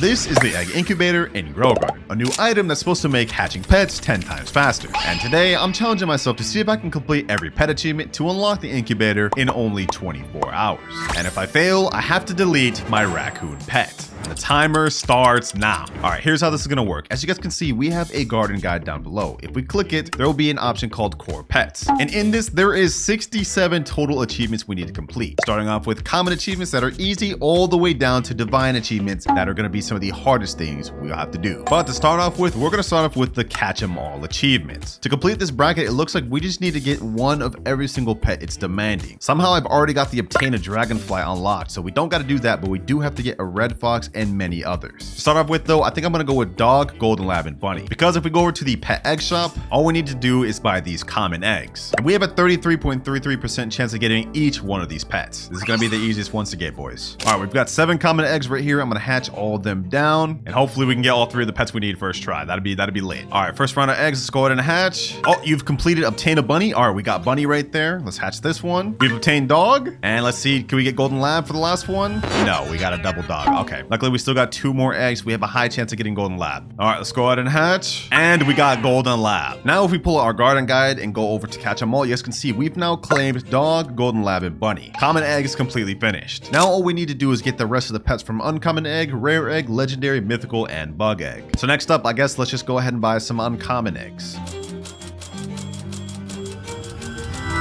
This is the Egg Incubator in Grow Garden, a new item that's supposed to make hatching pets 10 times faster. And today, I'm challenging myself to see if I can complete every pet achievement to unlock the incubator in only 24 hours. And if I fail, I have to delete my raccoon pet. The timer starts now. All right, here's how this is gonna work. As you guys can see, we have a garden guide down below. If we click it, there will be an option called Core Pets. And in this, there is 67 total achievements we need to complete. Starting off with common achievements that are easy all the way down to divine achievements that are gonna be some of the hardest things we'll have to do. But to start off with, we're gonna start off with the Catch 'em All achievements. To complete this bracket, it looks like we just need to get one of every single pet it's demanding. Somehow I've already got the Obtain a Dragonfly unlocked, so we don't gotta do that, but we do have to get a Red Fox and many others. To start off with though, I think I'm gonna go with Dog, Golden Lab, and Bunny. Because if we go over to the pet egg shop, all we need to do is buy these common eggs. And we have a 33.33% chance of getting each one of these pets. This is gonna be the easiest ones to get, boys. All right, we've got 7 common eggs right here. I'm gonna hatch all of them down, and hopefully we can get all 3 of the pets we need first try. That'd be lit. All right, first round of eggs, let's go ahead and hatch. Oh, you've completed Obtain a Bunny. All right, we got Bunny right there. Let's hatch this one. We've obtained Dog, and let's see, can we get Golden Lab for the last one? No, we got a double Dog. Okay, luckily we still got 2 more eggs. We have a high chance of getting Golden Lab. All right, let's go ahead and hatch. And we got Golden Lab. Now, if we pull out our garden guide and go over to Catch 'em All, you guys can see we've now claimed Dog, Golden Lab, and Bunny. Common egg is completely finished. Now, all we need to do is get the rest of the pets from Uncommon Egg, Rare Egg, Legendary, Mythical, and Bug Egg. So next up, I guess let's just go ahead and buy some Uncommon Eggs.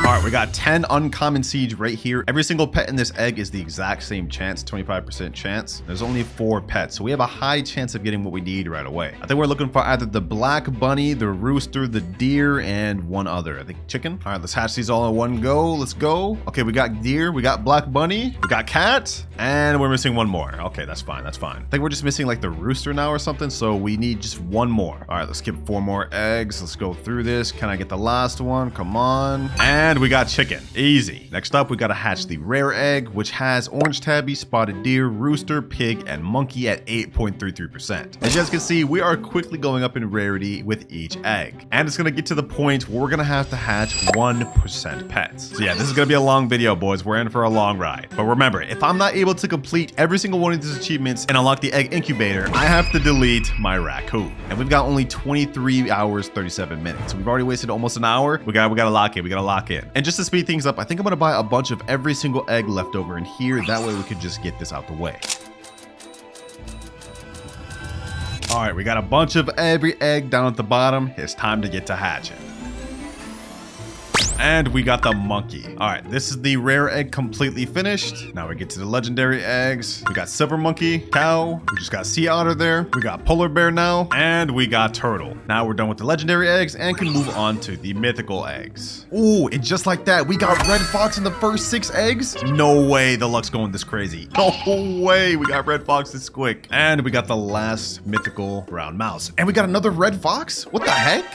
All right, we got 10 uncommon seeds right here. Every single pet in this egg is the exact same chance, 25% chance. There's only 4 pets, so we have a high chance of getting what we need right away. I think we're looking for either the black bunny, the rooster, the deer, and one other. I think chicken. All right, let's hatch these all in one go. Let's go. Okay, we got deer, we got black bunny, we got cat, and we're missing one more. Okay, that's fine, that's fine. I think we're just missing like the rooster now or something, so we need just one more. All right, let's skip 4 more eggs. Let's go through this. Can I get the last one? Come on. And we got chicken. Easy. Next up, we gotta hatch the rare egg, which has orange tabby, spotted deer, rooster, pig, and monkey at 8.33%. As you guys can see, we are quickly going up in rarity with each egg. And it's gonna get to the point where we're gonna have to hatch 1% pets. So yeah, this is gonna be a long video, boys. We're in for a long ride. But remember, if I'm not able to complete every single one of these achievements and unlock the egg incubator, I have to delete my raccoon. And we've got only 23 hours, 37 minutes. So we've already wasted almost an hour. We gotta lock in. We gotta lock in. And just to speed things up, I think I'm gonna buy a bunch of every single egg left over in here. That way we could just get this out the way. All right, we got a bunch of every egg down at the bottom. It's time to get to hatching. And we got the monkey. All right, this is the rare egg completely finished. Now we get to the legendary eggs. We got silver monkey, cow. We just got sea otter there. We got polar bear now, and we got turtle. Now we're done with the legendary eggs and can move on to the mythical eggs. Ooh, and just like that, we got red fox in the first 6 eggs. No way the luck's going this crazy. No way we got red fox this quick. And we got the last mythical brown mouse. And we got another red fox? What the heck?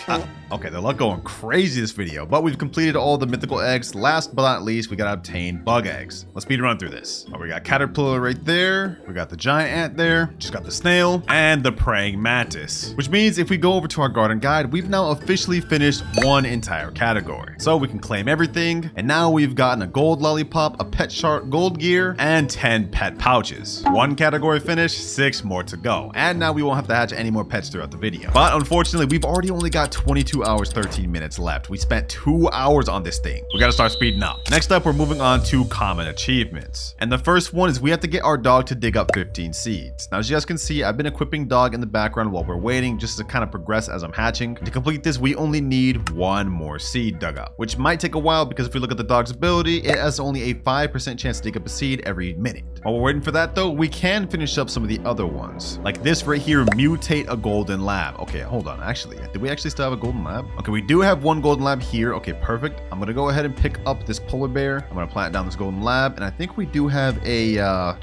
Okay, the luck going crazy this video, but we've completed all the mythical eggs. Last but not least, we gotta obtain bug eggs. Let's speed run through this. Oh, we got caterpillar right there. We got the giant ant there. Just got the snail and the praying mantis, which means if we go over to our garden guide, we've now officially finished one entire category. So we can claim everything. And now we've gotten a gold lollipop, a pet shark gold gear, and 10 pet pouches. 1 category finished, 6 more to go. And now we won't have to hatch any more pets throughout the video. But unfortunately, we've already only got 22 hours, 13 minutes left. We spent 2 hours on this thing. We gotta start speeding up. Next up, we're moving on to common achievements. And the first one is we have to get our dog to dig up 15 seeds. Now, as you guys can see, I've been equipping dog in the background while we're waiting just to kind of progress as I'm hatching. To complete this, we only need 1 more seed dug up, which might take a while because if we look at the dog's ability, it has only a 5% chance to dig up a seed every minute. While we're waiting for that though, we can finish up some of the other ones. Like this right here, mutate a golden lab. Okay, hold on. Actually, did we actually still have a golden lab? Okay, we do have 1 golden lab here. Okay, perfect. I'm gonna go ahead and pick up this polar bear. I'm gonna plant down this golden lab, and I think we do have a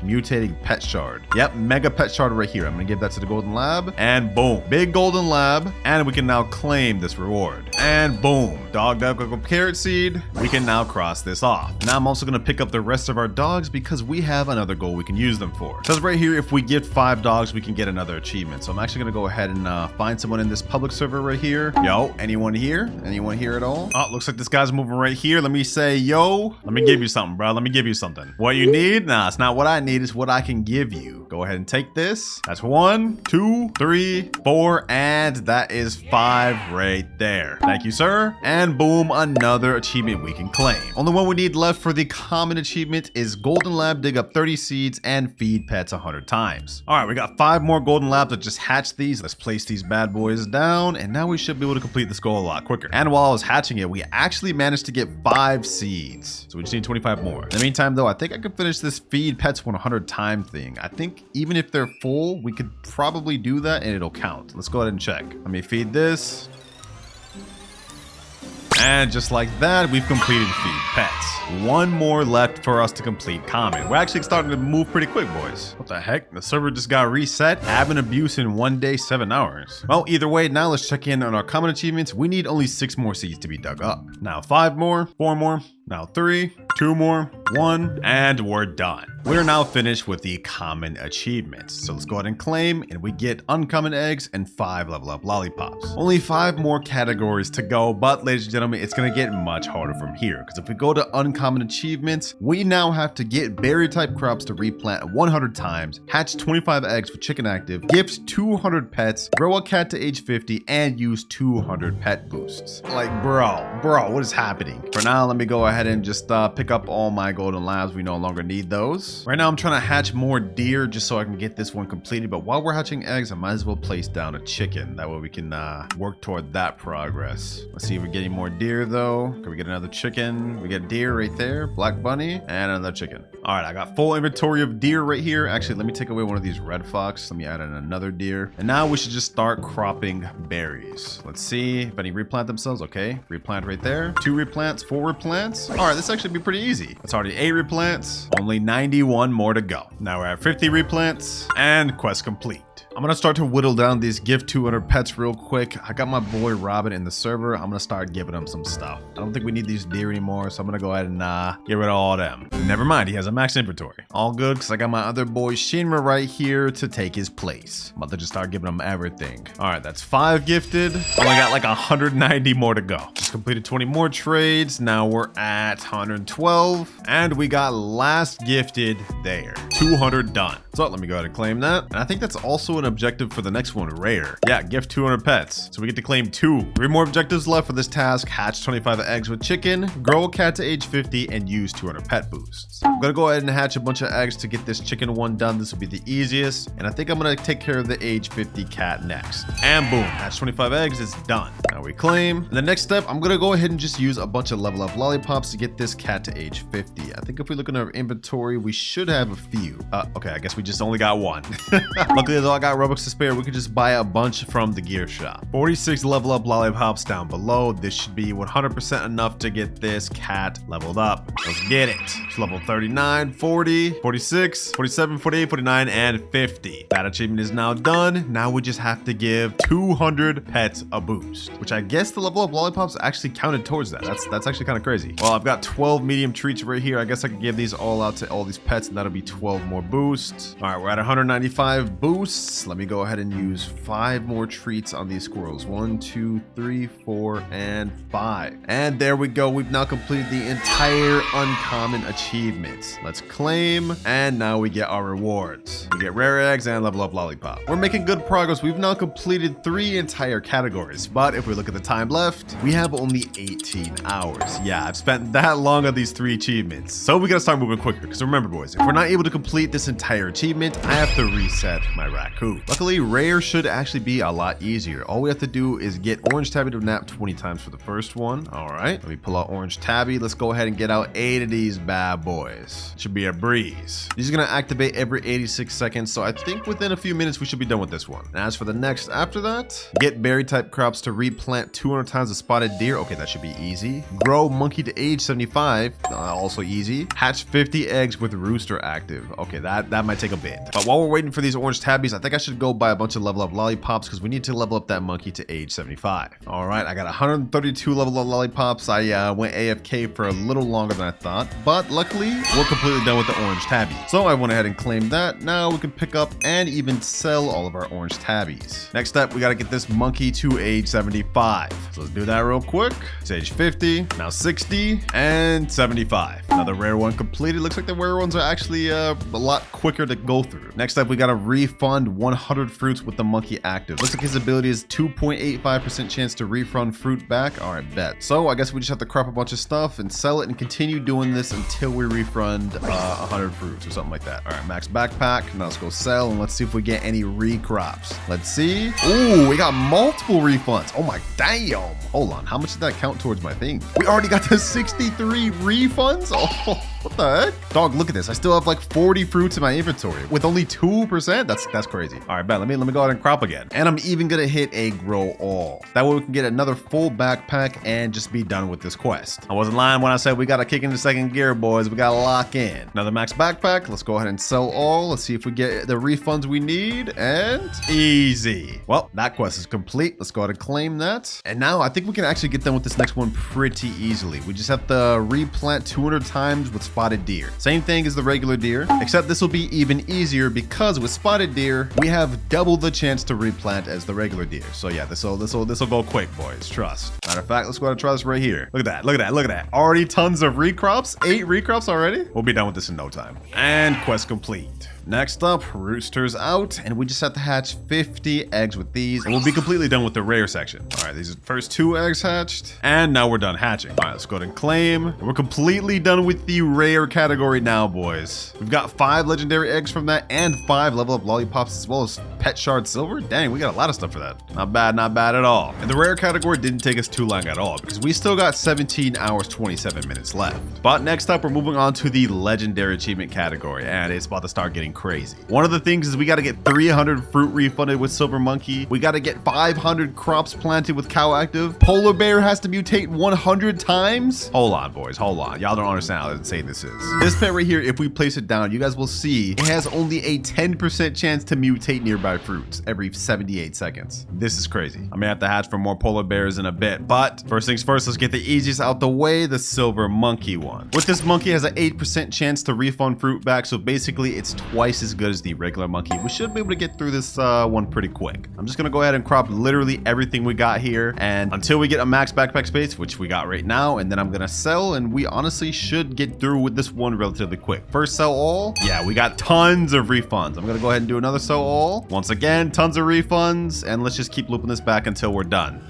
mutating pet shard. Yep, mega pet shard right here. I'm gonna give that to the golden lab, and boom, big golden lab, and we can now claim this reward. And boom, dog carrot seed. We can now cross this off. Now I'm also gonna pick up the rest of our dogs because we have another goal we can use them for. It says right here, if we get 5 dogs, we can get another achievement. So I'm actually gonna go ahead and find someone in this public server right here. Yo, Oh, anyone here? Anyone here at all? Oh, looks like this guy's moving right here. Let me say, yo, let me give you something, bro. Let me give you something. What you need? Nah, it's not what I need. It's what I can give you. Go ahead and take this. That's 1, 2, 3, 4, and that is 5 right there. Thank you, sir. And boom, another achievement we can claim. Only one we need left for the common achievement is Golden Lab, dig up 30 seeds and feed pets 100 times. All right, we got 5 more Golden Labs that just hatched these. Let's place these bad boys down, and now we should be able to complete this goal a lot quicker. And while I was hatching it, we actually managed to get 5 seeds. So we just need 25 more. In the meantime, though, I think I could finish this feed pets 100 time thing. I think even if they're full, we could probably do that and it'll count. Let's go ahead and check. Let me feed this. And just like that, we've completed feed pets. 1 more left for us to complete common. We're actually starting to move pretty quick, boys. What the heck? The server just got reset. Admin abuse in 1 day, 7 hours. Well, either way, now let's check in on our common achievements. We need only 6 more seeds to be dug up. Now 5 more, 4 more, now 3, 2 more, 1, and we're done. We're now finished with the common achievements. So let's go ahead and claim, and we get uncommon eggs and 5 level up lollipops. Only 5 more categories to go, but ladies and gentlemen, it's gonna get much harder from here. Because if we go to uncommon achievements, we now have to get berry type crops to replant 100 times, hatch 25 eggs for chicken active, gift 200 pets, grow a cat to age 50, and use 200 pet boosts. Like, bro, what is happening? For now, let me go ahead and just pick up all my golden labs. We no longer need those. Right now, I'm trying to hatch more deer just so I can get this one completed. But while we're hatching eggs, I might as well place down a chicken. That way we can work toward that progress. Let's see if we're getting more deer though. Can we get another chicken? We get deer right there, black bunny, and another chicken. All right, I got full inventory of deer right here. Actually, let me take away one of these red fox. Let me add in another deer. And now we should just start cropping berries. Let's see if any replant themselves. Okay, replant right there. 2 replants, 4 replants. All right, this actually be pretty easy. That's already 8 replants, only 91 more to go. Now we're at 50 replants and quest complete. I'm gonna start to whittle down these gift 200 pets real quick. I got my boy Robin in the server. I'm gonna start giving him some stuff. I don't think we need these deer anymore, so I'm gonna go ahead and get rid of all of them. Never mind, he has a max inventory. All good, because I got my other boy Shinra right here to take his place. I'm about to just start giving him everything. All right, that's 5 gifted. Only got like 190 more to go. Just completed 20 more trades. Now we're at 112, and we got last gifted there. 200 done. So let me go ahead and claim that. And I think that's also an objective for the next one, rare. Yeah, gift 200 pets. So we get to claim 2. 3 more objectives left for this task. Hatch 25 eggs with chicken, grow a cat to age 50, and use 200 pet boosts. I'm gonna go ahead and hatch a bunch of eggs to get this chicken one done. This will be the easiest. And I think I'm gonna take care of the age 50 cat next. And boom, hatch 25 eggs, it's done. Now we claim. And the next step, I'm gonna go ahead and just use a bunch of level up lollipops to get this cat to age 50. I think if we look in our inventory, we should have a few. Okay, I guess we just only got 1. Luckily though, I got Robux to spare. We could just buy a bunch from the gear shop. 46 level up lollipops down below. This should be 100% enough to get this cat leveled up. Let's get it. It's level 39, 40, 46, 47, 48, 49, and 50. That achievement is now done. Now we just have to give 200 pets a boost, which I guess the level up lollipops actually counted towards that. That's actually kind of crazy. Well, I've got 12 medium treats right here. I guess I could give these all out to all these pets, and that'll be 12 more boosts. All right, we're at 195 boosts. Let me go ahead and use 5 more treats on these squirrels. 1, 2, 3, 4, and 5. And there we go. We've now completed the entire uncommon achievements. Let's claim, and now we get our rewards. We get rare eggs and level up lollipop. We're making good progress. We've now completed 3 entire categories, but if we look at the time left, we have only 18 hours. Yeah, I've spent that long on these 3 achievements. So we gotta start moving quicker, because remember boys, if we're not able to complete this entire achievement, I have to reset my raccoon. Luckily, rare should actually be a lot easier. All we have to do is get orange tabby to nap 20 times for the first one. All right, let me pull out orange tabby. Let's go ahead and get out 8 of these bad boys. It should be a breeze. These are gonna activate every 86 seconds, so I think within a few minutes we should be done with this one. And as for the next after that, get berry type crops to replant 200 times a spotted deer. Okay, that should be easy. Grow monkey to age 75, also easy. Hatch 50 eggs with rooster active. Okay, that might take a bit. But while we're waiting for these orange tabbies, I think I should go buy a bunch of level up lollipops because we need to level up that monkey to age 75. All right, I got 132 level up lollipops. I went AFK for a little longer than I thought, but luckily we're completely done with the orange tabby. So I went ahead and claimed that. Now we can pick up and even sell all of our orange tabbies. Next up, we got to get this monkey to age 75. 55. So let's do that real quick. Stage 50, now 60, and 75. Another rare one completed. Looks like the rare ones are actually a lot quicker to go through. Next up, we got to refund 100 fruits with the monkey active. Looks like his ability is 2.85% chance to refund fruit back. All right, bet. So I guess we just have to crop a bunch of stuff and sell it and continue doing this until we refund 100 fruits or something like that. All right, max backpack. Now let's go sell and let's see if we get any recrops. Let's see. Ooh, we got multiple refunds. Oh my damn. Hold on. How much did that count towards my thing? We already got the 63 refunds. Oh, what the heck? Dog, look at this. I still have like 40 fruits in my inventory with only 2%. That's crazy. All right, bet. Let me go ahead and crop again. And I'm even gonna hit a grow all. That way we can get another full backpack and just be done with this quest. I wasn't lying when I said we gotta kick into second gear, boys. We gotta lock in. Another max backpack. Let's go ahead and sell all. Let's see if we get the refunds we need. And easy. Well, that quest is complete. Let's go ahead and claim that. And now I think we can actually get done with this next one pretty easily. We just have to replant 200 times with spotted deer. Same thing as the regular deer, except this will be even easier because with spotted deer, we have double the chance to replant as the regular deer. So yeah, this'll go quick, boys. Trust. Matter of fact, let's go ahead and try this right here. Look at that. Look at that. Look at that. Already tons of recrops. 8 recrops already. We'll be done with this in no time. And quest complete. Next up, roosters out, and we just have to hatch 50 eggs with these, and we'll be completely done with the rare section. All right, these are the first 2 eggs hatched, and now we're done hatching. All right, let's go ahead and claim. We're completely done with the rare category now, boys. We've got 5 legendary eggs from that, and 5 level up lollipops, as well as pet shard silver. Dang, we got a lot of stuff for that. Not bad at all. And the rare category didn't take us too long at all, because we still got 17 hours, 27 minutes left. But next up, we're moving on to the legendary achievement category, and it's about to start getting crazy. One of the things is we got to get 300 fruit refunded with silver monkey. We got to get 500 crops planted with cow active. Polar bear has to mutate 100 times. Hold on, boys. Hold on. Y'all don't understand how insane this is. This pet right here, if we place it down, you guys will see it has only a 10% chance to mutate nearby fruits every 78 seconds. This is crazy. I may have to hatch for more polar bears in a bit, but first things first, let's get the easiest out the way, the silver monkey one. With this monkey has an 8% chance to refund fruit back, so basically it's twice as good as the regular monkey. We should be able to get through this one pretty quick. I'm just gonna go ahead and crop literally everything we got here, and until we get a max backpack space, which we got right now, and then I'm gonna sell, and we honestly should get through with this one relatively quick. First sell all. Yeah, we got tons of refunds. I'm gonna go ahead and do another sell all. Once again, tons of refunds, and let's just keep looping this back until we're done.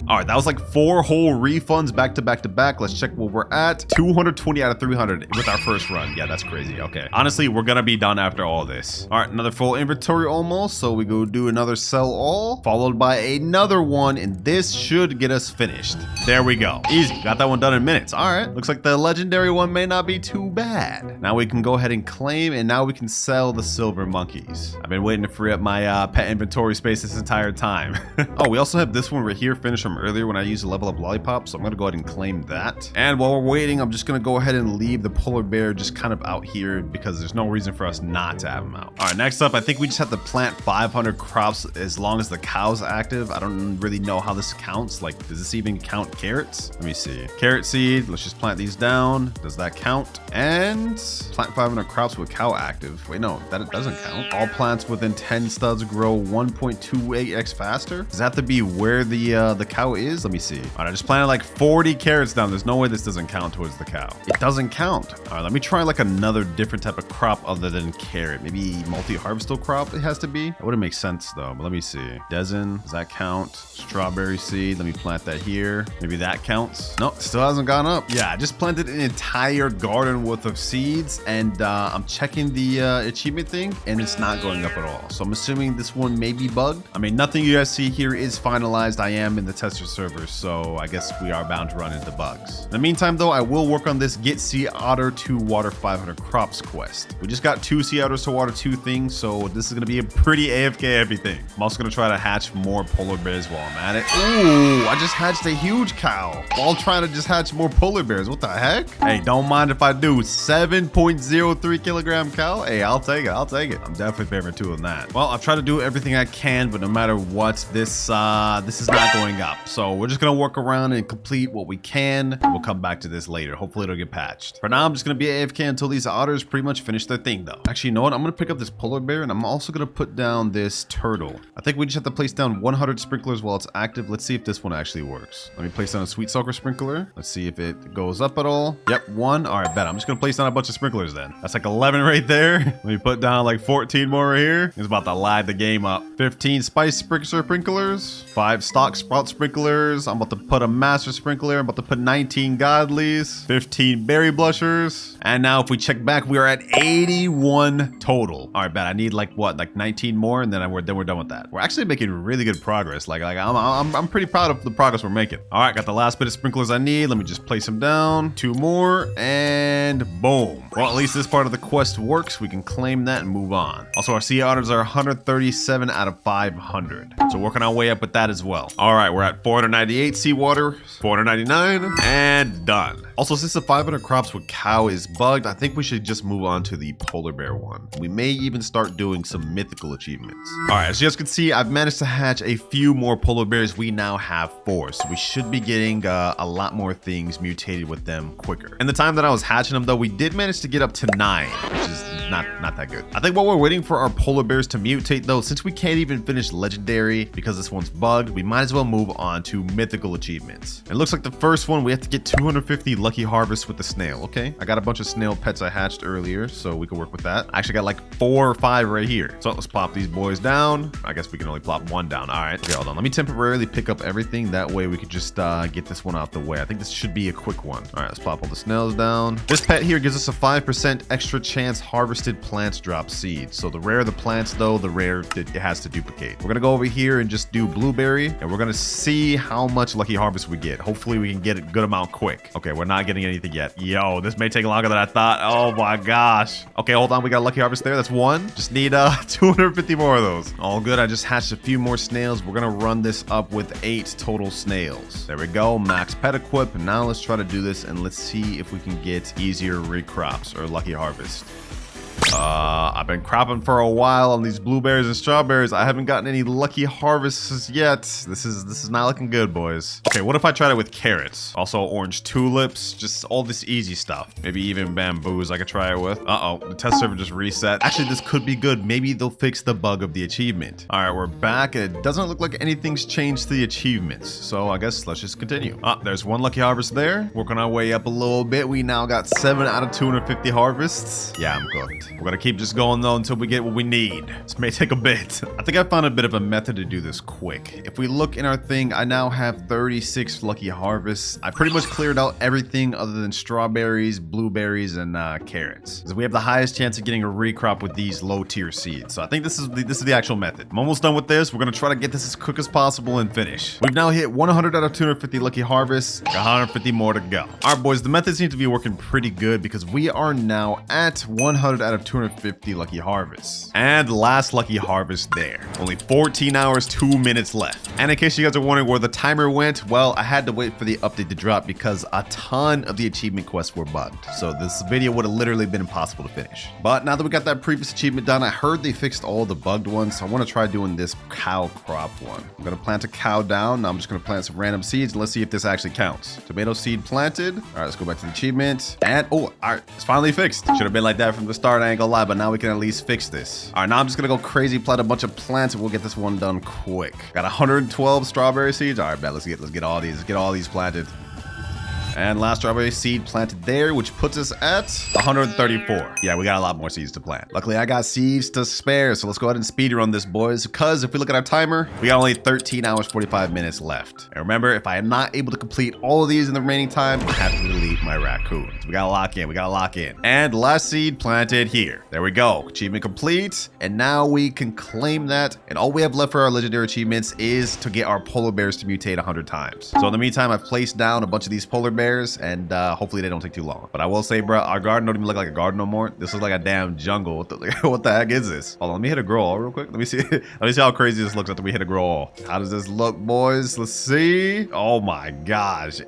All right, that was like 4 whole refunds back to back to back. Let's check where we're at. 220 out of 300 with our first run. Yeah, that's crazy. Okay. Honestly, we're gonna be done after all this. All right, another full inventory almost. So we go do another sell all, followed by another one, and this should get us finished. There we go. Easy. Got that one done in minutes. All right. Looks like the legendary one may not be too bad. Now we can go ahead and claim, and now we can sell the silver monkeys. I've been waiting to free up my pet inventory space this entire time. Oh, we also have this one right here, finish from earlier when I used a level up lollipop, so I'm gonna go ahead and claim that. And while we're waiting, I'm just gonna go ahead and leave the polar bear just kind of out here because there's no reason for us not to have him out. All right, next up, I think we just have to plant 500 crops as long as the cow's active. I don't really know how this counts. Like, does this even count carrots? Let me see. Carrot seed, let's just plant these down. Does that count? And plant 500 crops with cow active. Wait, no, that doesn't count. All plants within 10 studs grow 1.28x faster. Does that have to be where the cow is? Let me see. All right, I just planted like 40 carrots down. There's no way this doesn't count towards the cow. It doesn't count. All right, let me try like another different type of crop other than carrot. Maybe multi-harvestal crop it has to be. That wouldn't make sense though, but let me see. Desin, does that count? Strawberry seed, let me plant that here. Maybe that counts. No, still hasn't gone up. Yeah, I just planted an entire garden worth of seeds, and I'm checking the achievement thing, and it's not going up at all. So I'm assuming this one may be bugged. I mean, nothing you guys see here is finalized. I am in the tester server, so I guess we are bound to run into bugs. In the meantime though, I will work on this get sea otter to water 500 crops quest. We just got 2 sea otters to water 2 things, so this is gonna be a pretty AFK everything. I'm also gonna try to hatch more polar bears while I'm at it. Ooh, I just hatched a huge cow while trying to just hatch more polar bears. What the heck? Hey, don't mind if I do. 7.03 kilogram cow. Hey, I'll take it. I'll take it. I'm definitely favoring 2 on that. Well, I've tried to do everything I can, but no matter what, this is not going up. So we're just gonna work around and complete what we can. We'll come back to this later. Hopefully it'll get patched. For now, I'm just gonna be AFK until these otters pretty much finish their thing though. Actually, you know what? I'm gonna pick up this polar bear and I'm also gonna put down this turtle. I think we just have to place down 100 sprinklers while it's active. Let's see if this one actually works. Let me place down a sweet sucker sprinkler. Let's see if it goes up at all. Yep, 1. All right, bet. I'm just gonna place down a bunch of sprinklers then. That's like 11 right there. Let me put down like 14 more right here. It's about to light the game up. 15 spice sprinklers, 5 stock sprout sprinklers. I'm about to put a master sprinkler. I'm about to put 19 godlies, 15 berry blushers. And now if we check back, we are at 81 total. All right, bet. I need like what, like 19 more, and then we're done with that. We're actually making really good progress. Like I'm pretty proud of the progress we're making. All right, got the last bit of sprinklers I need. Let me just place them down. 2 more, and boom. Well, at least this part of the quest works. We can claim that and move on. Also, our sea otters are 137 out of 500. So working our way up with that as well. All right, we're at 498 seawater, 499, and done. Also, since the 500 crops with cow is bugged, I think we should just move on to the polar bear one. We may even start doing some mythical achievements. All right, as you guys can see, I've managed to hatch a few more polar bears. We now have 4, so we should be getting a lot more things mutated with them quicker. In the time that I was hatching them though, we did manage to get up to 9, which is not that good. I think while we're waiting for our polar bears to mutate though, since we can't even finish legendary because this one's bugged, we might as well move on to mythical achievements. It looks like the first one, we have to get 250 lucky harvests with the snail. Okay, I got a bunch of snail pets I hatched earlier, so we can work with that. I actually got like 4 or 5 right here. So let's plop these boys down. I guess we can only plop 1 down. All right, okay, hold on. Let me temporarily pick up everything. That way we could just get this one out the way. I think this should be a quick one. All right, let's plop all the snails down. This pet here gives us a 5% extra chance harvested plants drop seeds. So the rarer the plants though, the rare it has to duplicate. We're gonna go over here and just do blueberry, and we're gonna see how much lucky harvest we get. Hopefully we can get a good amount quick. Okay, we're not getting anything yet. Yo, this may take longer than I thought. Oh my gosh. Okay, hold on. We got a lucky harvest there. That's 1. Just need 250 more of those. All good. I just hatched a few more snails. We're gonna run this up with 8 total snails. There we go. Max pet equip. Now let's try to do this and let's see if we can get easier recrops or lucky harvest. I've been cropping for a while on these blueberries and strawberries. I haven't gotten any lucky harvests yet. This is not looking good, boys. Okay, what if I tried it with carrots? Also orange tulips, just all this easy stuff. Maybe even bamboos I could try it with. Uh-oh, the test server just reset. Actually, this could be good. Maybe they'll fix the bug of the achievement. All right, we're back, and it doesn't look like anything's changed to the achievements. So I guess let's just continue. There's 1 lucky harvest there. Working our way up a little bit. We now got 7 out of 250 harvests. Yeah, I'm good. We're gonna keep just going though until we get what we need. This may take a bit. I think I found a bit of a method to do this quick. If we look in our thing, I now have 36 lucky harvests. I pretty much cleared out everything other than strawberries, blueberries, and carrots. So we have the highest chance of getting a recrop with these low tier seeds. So I think this is the actual method. I'm almost done with this. We're gonna try to get this as quick as possible and finish. We've now hit 100 out of 250 lucky harvests. 150 more to go. All right, boys, the method seems to be working pretty good because we are now at 100 out of 250 lucky harvests. And last lucky harvest there. Only 14 hours, 2 minutes left. And in case you guys are wondering where the timer went, well, I had to wait for the update to drop because a ton of the achievement quests were bugged. So this video would have literally been impossible to finish. But now that we got that previous achievement done, I heard they fixed all the bugged ones. So I want to try doing this cow crop one. I'm going to plant a cow down. Now I'm just going to plant some random seeds. And let's see if this actually counts. Tomato seed planted. All right, let's go back to the achievement. And oh, all right, it's finally fixed. Should have been like that from the start, I ain't gonna lie, but now we can at least fix this. All right, now I'm just gonna go crazy, plant a bunch of plants, and we'll get this one done quick. Got 112 strawberry seeds. All right, bet, let's get all these. Let's get all these planted. And last strawberry seed planted there, which puts us at 134. Yeah, we got a lot more seeds to plant. Luckily, I got seeds to spare, so let's go ahead and speed run this, boys, because if we look at our timer, we got only 13 hours, 45 minutes left. And remember, if I am not able to complete all of these in the remaining time, I have to delete my raccoons. We gotta lock in, we gotta lock in. And last seed planted here. There we go, achievement complete. And now we can claim that. And all we have left for our legendary achievements is to get our polar bears to mutate 100 times. So in the meantime, I've placed down a bunch of these polar bears, and hopefully they don't take too long. But I will say, bro, our garden don't even look like a garden no more. This is like a damn jungle. What the heck is this? Hold on, let me hit a grow all real quick. Let me see. Let me see how crazy this looks after we hit a grow all. How does this look, boys? Let's see. Oh my gosh.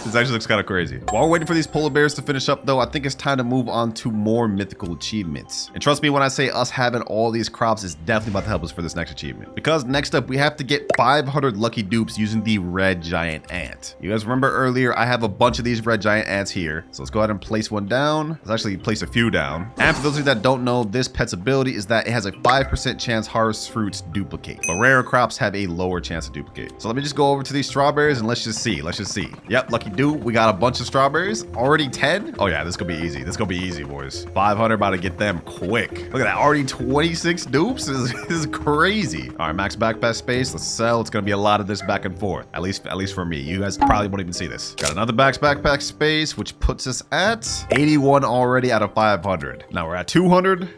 This actually looks kind of crazy. While we're waiting for these polar bears to finish up, though, I think it's time to move on to more mythical achievements. And trust me when I say us having all these crops is definitely about to help us for this next achievement. Because next up, we have to get 500 lucky dupes using the red giant ant. You guys remember earlier, I have a bunch of these red giant ants here. So let's go ahead and place one down. Let's actually place a few down. And for those of you that don't know, this pet's ability is that it has a 5% chance harvest fruits duplicate. But rare crops have a lower chance to duplicate. So let me just go over to these strawberries and let's just see. Let's just see. Yep, lucky dupe. We got a bunch of strawberries. Already 10. Oh yeah, this could be easy. This could be easy, boys. 500, about to get them quick. Look at that. Already 26 dupes. This is crazy. All right, max backpack space. Let's sell. It's gonna be a lot of this back and forth. At least for me. You guys probably won't even see this. Got another max backpack space, which puts us at 81 already out of 500. Now we're at 200.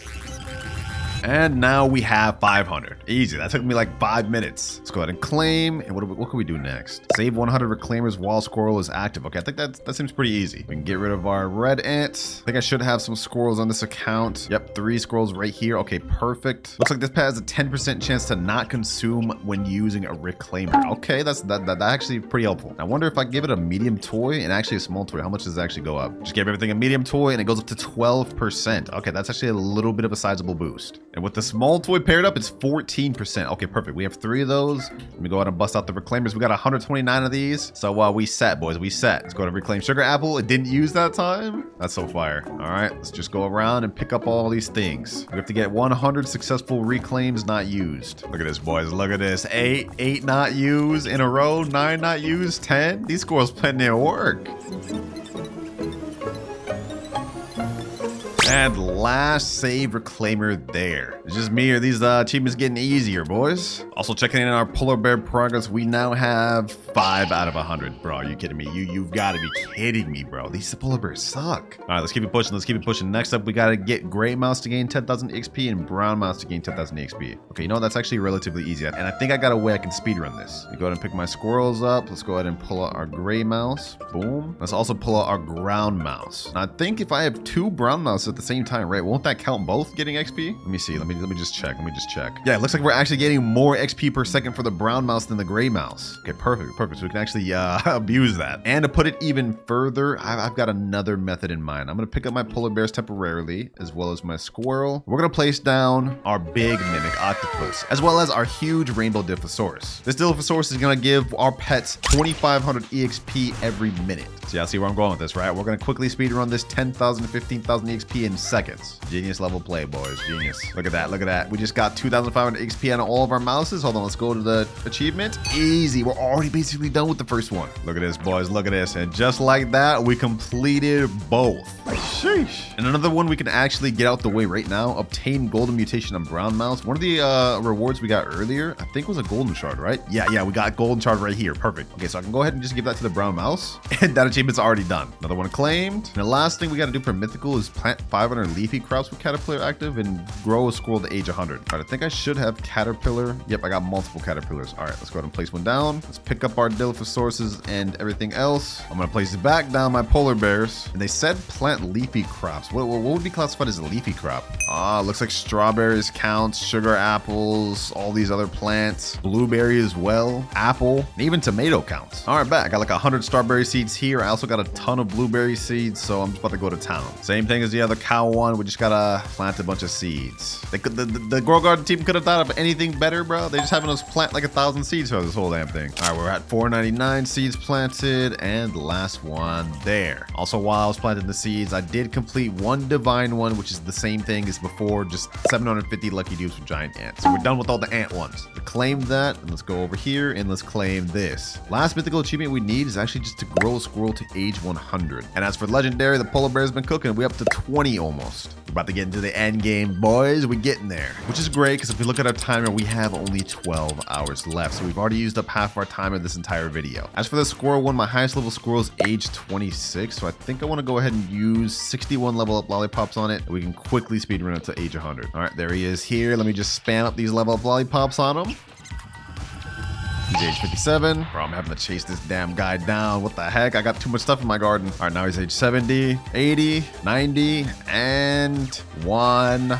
And now we have 500. Easy. That took me like 5 minutes. Let's go ahead and claim. And what can we do next? Save 100 reclaimers while squirrel is active. Okay, I think that seems pretty easy. We can get rid of our red ant. I think I should have some squirrels on this account. Yep, 3 squirrels right here. Okay, perfect. Looks like this pet has a 10% chance to not consume when using a reclaimer. Okay, that's actually pretty helpful. I wonder if I give it a medium toy and actually a small toy, how much does it actually go up? Just give everything a medium toy and it goes up to 12%. Okay, that's actually a little bit of a sizable boost. And with the small toy paired up, it's 14%. Okay, perfect. We have 3 of those. Let me go ahead and bust out the reclaimers. We got 129 of these. So we set, boys. We set. Let's go to reclaim sugar apple. It didn't use that time. That's so fire. All right, let's just go around and pick up all these things. We have to get 100 successful reclaims not used. Look at this, boys. Look at this. 8 not used in a row. 9 not used. 10. These squirrels putting in work. And last save reclaimer there. It's just me or these achievements getting easier, boys. Also checking in our polar bear progress. We now have 5 out of 100. Bro, are you kidding me? You've got to be kidding me, bro. These polar bears suck. All right, let's keep it pushing. Let's keep it pushing. Next up, we got to get gray mouse to gain 10,000 XP and brown mouse to gain 10,000 XP. Okay, you know what? That's actually relatively easy. And I think I got a way I can speedrun this. Let me go ahead and pick my squirrels up. Let's go ahead and pull out our gray mouse. Boom. Let's also pull out our ground mouse. Now, I think if I have 2 brown mouse at the same time, right? Won't that count both getting XP? Let me see. Let me just check. Let me just check. Yeah, it looks like we're actually getting more XP per second for the brown mouse than the gray mouse. Okay, perfect. Perfect. So we can actually abuse that. And to put it even further, I've got another method in mind. I'm going to pick up my polar bears temporarily, as well as my squirrel. We're going to place down our big mimic octopus, as well as our huge rainbow Dilophosaurus. This Dilophosaurus is going to give our pets 2,500 EXP every minute. So yeah, see where I'm going with this, right? We're going to quickly speedrun this 10,000 to 15,000 EXP in seconds. Genius level play, boys. Genius. Look at that. Look at that. We just got 2,500 XP on all of our mouses. Hold on. Let's go to the achievement. Easy. We're already basically done with the first one. Look at this, boys. Look at this. And just like that, we completed both. Sheesh. And another one we can actually get out the way right now. Obtain golden mutation on brown mouse. One of the rewards we got earlier, I think was a golden shard, right? Yeah. We got golden shard right here. Perfect. Okay, so I can go ahead and just give that to the brown mouse. And that achievement's already done. Another one claimed. And the last thing we got to do for mythical is plant 500 leafy crops with caterpillar active and grow a squirrel to age 100. All right, I think I should have caterpillar. Yep, I got multiple caterpillars. All right, let's go ahead and place one down. Let's pick up our Dilophosaurus and everything else. I'm gonna place it back down my polar bears. And they said plant leafy crops. What would be classified as a leafy crop? Looks like strawberries counts, sugar apples, all these other plants, blueberry as well, apple, and even tomato counts. All right, back. I got like 100 strawberry seeds here. I also got a ton of blueberry seeds, so I'm just about to go to town. Same thing as the other cow one. We just gotta plant a bunch of seeds. The Grow Garden team could have thought of anything better, bro. They just having us plant like 1,000 seeds for this whole damn thing. All right, we're at 499 seeds planted, and the last one there. Also, while I was planting the seeds, I did complete one divine one, which is the same thing as before, just 750 lucky dupes with giant ants. So we're done with all the ant ones. We claimed that, and let's go over here and let's claim this. Last mythical achievement we need is actually just to grow a squirrel to age 100. And as for legendary, the polar bear's been cooking. We up to 20 almost. We're about to get into the end game, boys. We're getting there, which is great because if we look at our timer, we have only 12 hours left. So we've already used up half our timer this entire video. As for the squirrel one, my highest level squirrel is age 26. So I think I want to go ahead and use 61 level up lollipops on it. We can quickly speedrun it to age 100. All right, there he is here. Let me just spam up these level up lollipops on him. He's age 57. Bro, I'm having to chase this damn guy down. What the heck? I got too much stuff in my garden. All right, now he's age 70, 80, 90, and 100.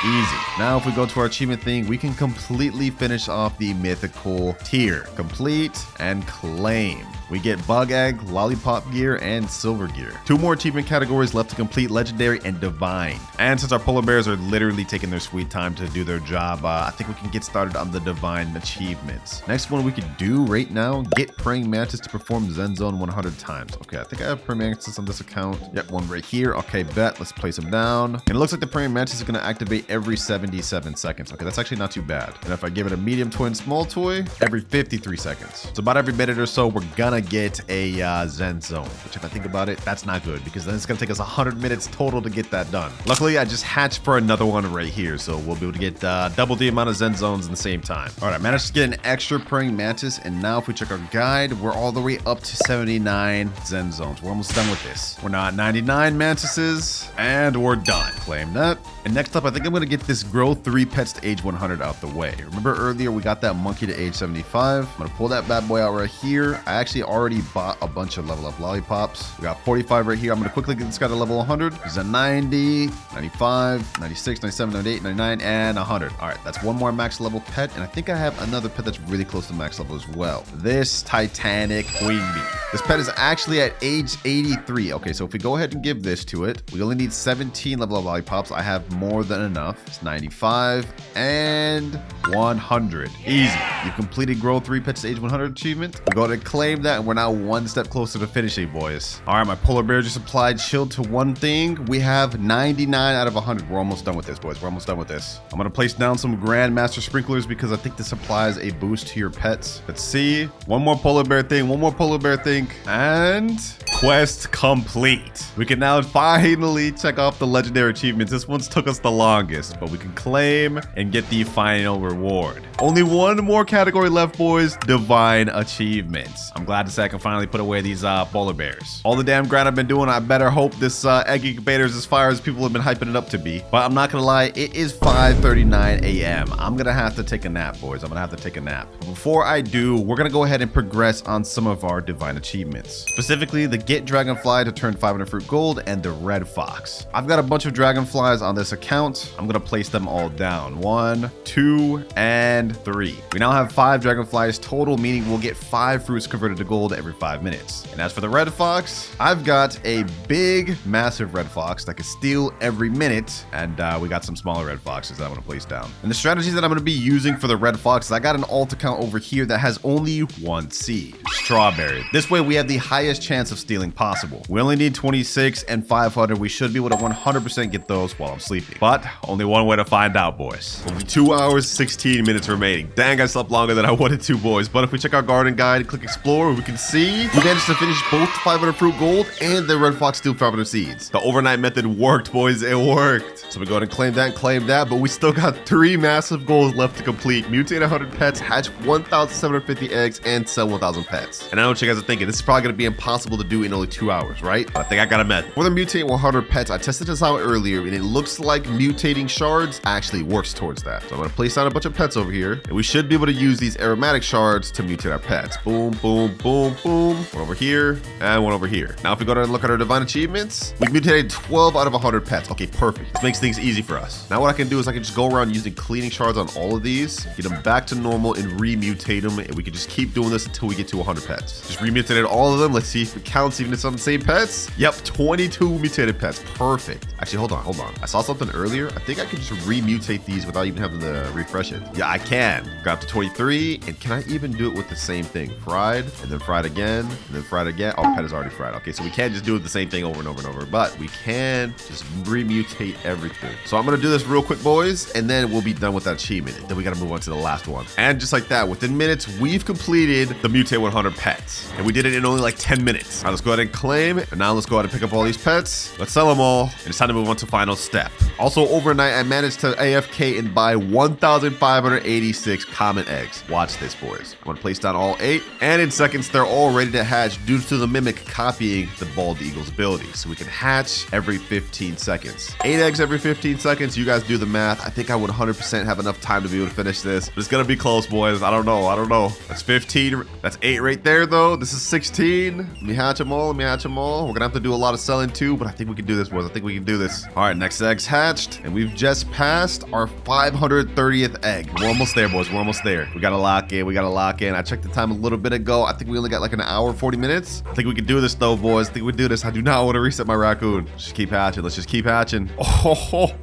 Easy. Now, if we go to our achievement thing, we can completely finish off the mythical tier. Complete and claim. We get bug egg, lollipop gear, and silver gear. 2 more achievement categories left to complete: legendary and divine. And since our polar bears are literally taking their sweet time to do their job, I think we can get started on the divine achievements. Next one we could do right now: get praying mantis to perform Zen Zone 100 times. Okay, I think I have praying mantis on this account. Yep, one right here. Okay, bet. Let's place them down. And it looks like the praying mantis is going to activate every 77 seconds. Okay, that's actually not too bad. And if I give it a medium toy and small toy, every 53 seconds. So about every minute or so, we're gonna get a Zen Zone, which if I think about it, that's not good because then it's gonna take us 100 minutes total to get that done. Luckily, I just hatched for another one right here, so we'll be able to get double the amount of Zen Zones in the same time. All right, I managed to get an extra praying mantis, and now if we check our guide, we're all the way up to 79 Zen Zones. We're almost done with this. We're now at 99 mantises, and we're done. Claim that. And next up, I think I'm gonna get this grow 3 pets to age 100 out the way. Remember earlier we got that monkey to age 75. I'm gonna pull that bad boy out right here. I actually already bought a bunch of level up lollipops. We got 45 right here. I'm gonna quickly get this guy to level 100. He's at 90, 95, 96, 97, 98, 99, and 100. All right, that's one more max level pet, and I think I have another pet that's really close to max level as well. This Titanic Queen Bee. This pet is actually at age 83. Okay, so if we go ahead and give this to it, we only need 17 level up lollipops. I have more than enough. It's 95 and 100. Easy. You completed grow 3 pets to age 100 achievement. We go to claim that, and we're now one step closer to finishing, boys. All right, my polar bear just applied shield to one thing. We have 99 out of 100. We're almost done with this, boys. We're almost done with this. I'm gonna place down some Grandmaster sprinklers because I think this applies a boost to your pets. Let's see. One more polar bear thing. One more polar bear thing. And quest complete. We can now finally check off the legendary achievements. This one's took us the longest, but we can claim and get the final reward. Only one more category left, boys. Divine achievements. I'm glad to say I can finally put away these polar bears. All the damn grind I've been doing, I better hope this egg incubator is as fire as people have been hyping it up to be. But I'm not gonna lie, it is 5:39 a.m. I'm gonna have to take a nap, boys. I'm gonna have to take a nap. But before I do, we're gonna go ahead and progress on some of our divine achievements. Specifically, the get dragonfly to turn 500 fruit gold and the red fox. I've got a bunch of dragonflies on this account. I'm gonna place them all down. 1, 2, and 3. We now have 5 dragonflies total, meaning we'll get 5 fruits converted to gold every 5 minutes. And as for the red fox, I've got a big, massive red fox that can steal every minute, and we got some smaller red foxes that I want to place down. And the strategies that I'm going to be using for the red fox is I got an alt account over here that has only 1 seed, strawberry. This way we have the highest chance of stealing possible. We only need 26 and 500. We should be able to 100% get those while I'm sleeping. But only one way to find out, boys. Only 2 hours, 16 minutes remaining. Dang, I slept longer than I wanted to, boys. But if we check our garden guide and click explore, we can see we managed to finish both 500 fruit gold and the red fox steal 500 seeds. The overnight method worked, boys. It worked. So we go ahead and claim that, but we still got 3 massive goals left to complete. Mutate 100 pets, hatch 1,750 eggs, and sell 1,000 pets. And I know what you guys are thinking. This is probably going to be impossible to do in only 2 hours, right? But I think I got a method. For the mutate 100 pets, I tested this out earlier, and it looks like mutating shards actually works towards that. So I'm going to place down a bunch of pets over here, and we should be able to use these aromatic shards to mutate our pets. Boom, boom, boom, boom. One over here, and one over here. Now, if we go and look at our divine achievements, we mutated 12 out of 100 pets. Okay, perfect. This makes things easy for us. Now, what I can do is I can just go around using cleaning shards on all of these, get them back to normal, and remutate them, and we can just keep doing this until we get to 100 pets. Just remutated all of them. Let's see if it counts even if it's on the same pets. Yep, 22 mutated pets. Perfect. Actually, hold on. I saw something earlier. I think I can just remutate these without even having to refresh it. Yeah, I can. Go up to 23, and can I even do it with the same thing? Fried, and then fried again, and then fried again. Oh, pet is already fried. Okay, so we can't just do it the same thing over and over and over, but we can just remutate everything. So I'm gonna do this real quick, boys, and then we'll be done with that achievement. Then we gotta move on to the last one. And just like that, within minutes, we've completed the mutate 100 pets, and we did it in only like 10 minutes. All right, let's go ahead and claim, and now let's go ahead and pick up all these pets. Let's sell them all, and it's time to move on to final step. Also, overnight, I managed to AFK and buy 1,586 common eggs. Watch this, boys. I'm gonna place down all 8, and in seconds, they're all ready to hatch due to the mimic copying the bald eagle's ability. So we can hatch every 15 seconds. 8 eggs every 15 seconds. You guys do the math. I think I would 100% have enough time to be able to finish this, but it's gonna be close, boys. I don't know. That's 15. That's 8 right there, though. This is 16. Let me hatch them all. Let me hatch them all. We're gonna have to do a lot of selling too, but I think we can do this, boys. I think we can do this. All right, next egg's hatched, and we've just passed our 530th egg. We're almost there, boys. We're almost there. We gotta lock in. We gotta lock in. I checked the time a little bit ago. I think we only got like an hour, 40 minutes. I think we can do this though, boys. I think we can do this. I do not want to reset my raccoon. Just keep hatching. Let's just keep hatching.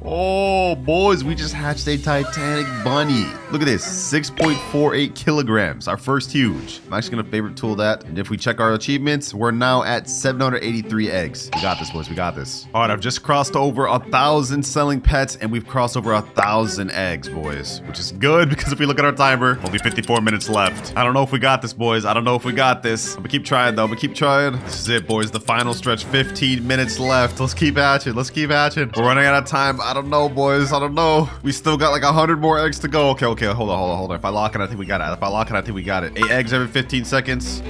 Oh, boys, we just hatched a Titanic bunny. Look at this, 6.48 kilograms. Our first huge. I'm actually gonna favorite tool that. And if we check our achievements, we're now at 783 eggs. We got this, boys. We got this. All right, I've just crossed over 1,000 selling pets, and we've crossed over 1,000 eggs, boys, which is good because if we look at our timer, only 54 minutes left. I don't know if we got this, boys. I don't know if we got this. I'm gonna keep trying, though. I'm gonna keep trying. This is it, boys. The final stretch. 15 minutes left. Let's keep hatching. Let's keep hatching. We're running out of time. I don't know, boys. I don't know. We still got like 100 more eggs to go. Okay. Hold on. If I lock it, I think we got it. If I lock it, I think we got it. 8 eggs every 15 seconds.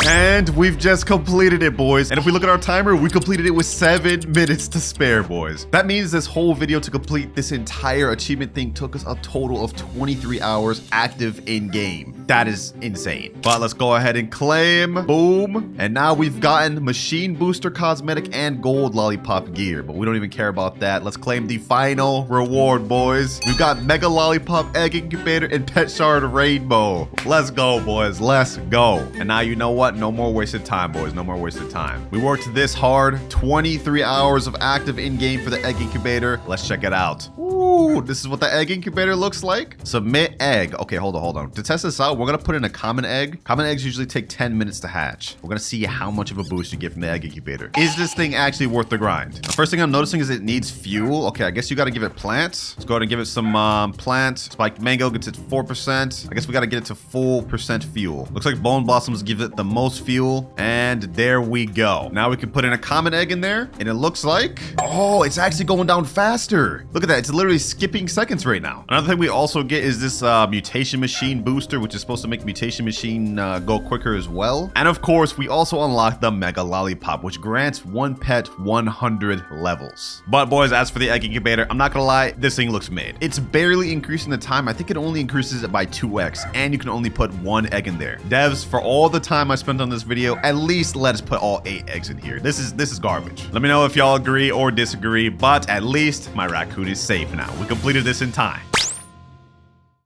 And we've just completed it, boys. And if we look at our timer, we completed it with 7 minutes to spare, boys. That means this whole video to complete this entire achievement thing took us a total of 23 hours active in game. That is insane. But let's go ahead and claim. Boom. And now we've gotten machine booster cosmetic and gold lollipop gear, but we don't even care about that. Let's claim the final reward, boys. We've got mega lollipop, egg incubator, and pet shard rainbow. Let's go, boys. Let's go. And now you know what? No more wasted time, boys. No more wasted time. We worked this hard. 23 hours of active in-game for the egg incubator. Let's check it out. Ooh, this is what the egg incubator looks like. Submit egg. Okay, hold on. To test this out, we're gonna put in a common egg. Common eggs usually take 10 minutes to hatch. We're gonna see how much of a boost you get from the egg incubator. Is this thing actually worth the grind? The first thing I'm noticing is it needs fuel. Okay, I guess you gotta give it plants. Let's go ahead and give it some plants. Spiked mango gets it 4%. I guess we gotta get it to full percent fuel. Looks like bone blossoms give it the most fuel. And there we go. Now we can put in a common egg in there. And it looks like, oh, it's actually going down faster. Look at that. It's literally skipping seconds right now. Another thing we also get is this mutation machine booster, which is supposed to make mutation machine go quicker as well. And of course, we also unlock the mega lollipop, which grants one pet 100 levels. But boys, as for the egg incubator, I'm not gonna lie, this thing looks mid. It's barely increasing the time. I think it only increases it by 2x, and you can only put 1 egg in there. Devs, for all the time I spent on this video, at least let us put all 8 eggs in here. This is garbage. Let me know if y'all agree or disagree, but at least my raccoon is safe now. We completed this in time.